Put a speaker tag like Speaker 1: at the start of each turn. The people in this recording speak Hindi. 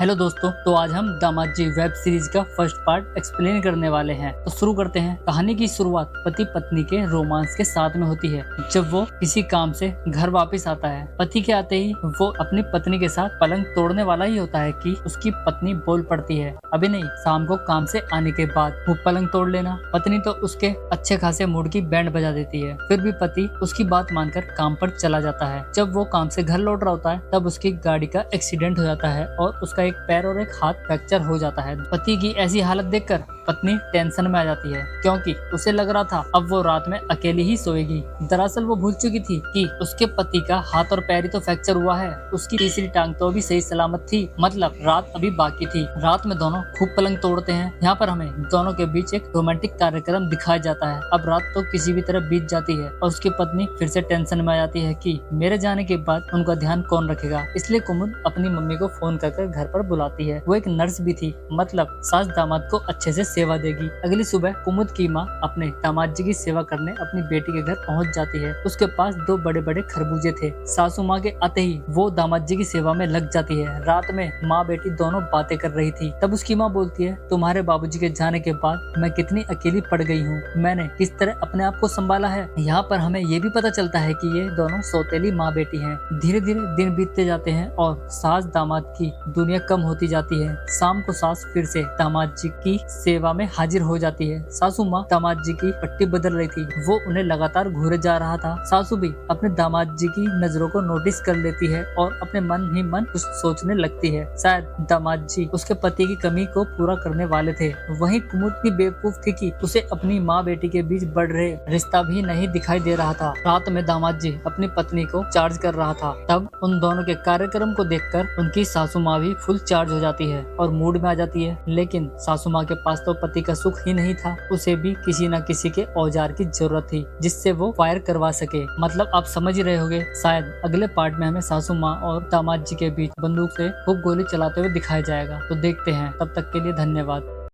Speaker 1: हेलो दोस्तों, तो आज हम दामाद जी वेब सीरीज का फर्स्ट पार्ट एक्सप्लेन करने वाले हैं। तो शुरू करते हैं। कहानी की शुरुआत पति पत्नी के रोमांस के साथ में होती है। जब वो किसी काम से घर वापस आता है, पति के आते ही वो अपनी पत्नी के साथ पलंग तोड़ने वाला ही होता है कि उसकी पत्नी बोल पड़ती है, अभी नहीं, शाम को काम से आने के बाद वो पलंग तोड़ लेना। पत्नी तो उसके अच्छे खासे मूड की बैंड बजा देती है। फिर भी पति उसकी बात मानकर काम पर चला जाता है। जब वो काम से घर लौट रहा होता है तब उसकी गाड़ी का एक्सीडेंट हो जाता है और उसका एक पैर और एक हाथ फ्रैक्चर हो जाता है। पति की ऐसी हालत देखकर पत्नी टेंशन में आ जाती है, क्योंकि उसे लग रहा था अब वो रात में अकेली ही सोएगी। दरअसल वो भूल चुकी थी कि उसके पति का हाथ और पैर ही तो फ्रैक्चर हुआ है, उसकी तीसरी टांग तो अभी सही सलामत थी, मतलब रात अभी बाकी थी। रात में दोनों खूब पलंग तोड़ते हैं। यहाँ पर हमें दोनों के बीच एक रोमांटिक कार्यक्रम दिखाया जाता है। अब रात तो किसी भी तरह बीत जाती है और उसकी पत्नी फिर से टेंशन में आ जाती है कि मेरे जाने के बाद उनका ध्यान कौन रखेगा। इसलिए कुमुद अपनी मम्मी को फोन कर घर पर बुलाती है। वो एक नर्स भी थी, मतलब सास दामाद को अच्छे से सेवा देगी। अगली सुबह कुमुद की माँ अपने दामाद जी की सेवा करने अपनी बेटी के घर पहुँच जाती है। उसके पास 2 बड़े बड़े खरबूजे थे। सासू माँ के आते ही वो दामाद जी की सेवा में लग जाती है। रात में माँ बेटी दोनों बातें कर रही थी। तब उसकी माँ बोलती है, तुम्हारे बाबूजी के जाने के बाद मैं कितनी अकेली पड़ गई हूँ, मैंने किस तरह अपने आप को संभाला है। यहाँ पर हमें ये भी पता चलता है कि ये दोनों सौतेली माँ बेटी हैं। धीरे धीरे दिन बीतते जाते हैं और सास दामाद की दुनिया कम होती जाती है। शाम को सास फिर से दामाद जी की सेवा में हाजिर हो जाती है। सासू माँ दामाद जी की पट्टी बदल रही थी। वो उन्हें लगातार घूरे जा रहा था। सासू भी अपने दामाद जी की नजरों को नोटिस कर लेती है और अपने मन ही मन कुछ सोचने लगती है। शायद दामाद जी उसके पति की कमी को पूरा करने वाले थे। वहीं कुमुद की बेवकूफ थी कि उसे अपनी माँ बेटी के बीच बढ़ रहे रिश्ता भी नहीं दिखाई दे रहा था। रात में दामाद जी अपनी पत्नी को चार्ज कर रहा था। तब उन दोनों के कार्यक्रम को देखकर उनकी सासू माँ भी फुल चार्ज हो जाती है और मूड में आ जाती है। लेकिन सासू माँ के पास तो पति का सुख ही नहीं था, उसे भी किसी न किसी के औजार की जरूरत थी जिससे वो फायर करवा सके। मतलब आप समझ ही रहे होंगे, शायद अगले पार्ट में हमें सासू माँ और दामाद जी के बीच बंदूक से खूब गोली चलाते हुए दिखाया जाएगा। तो देखते हैं, तब तक के लिए धन्यवाद।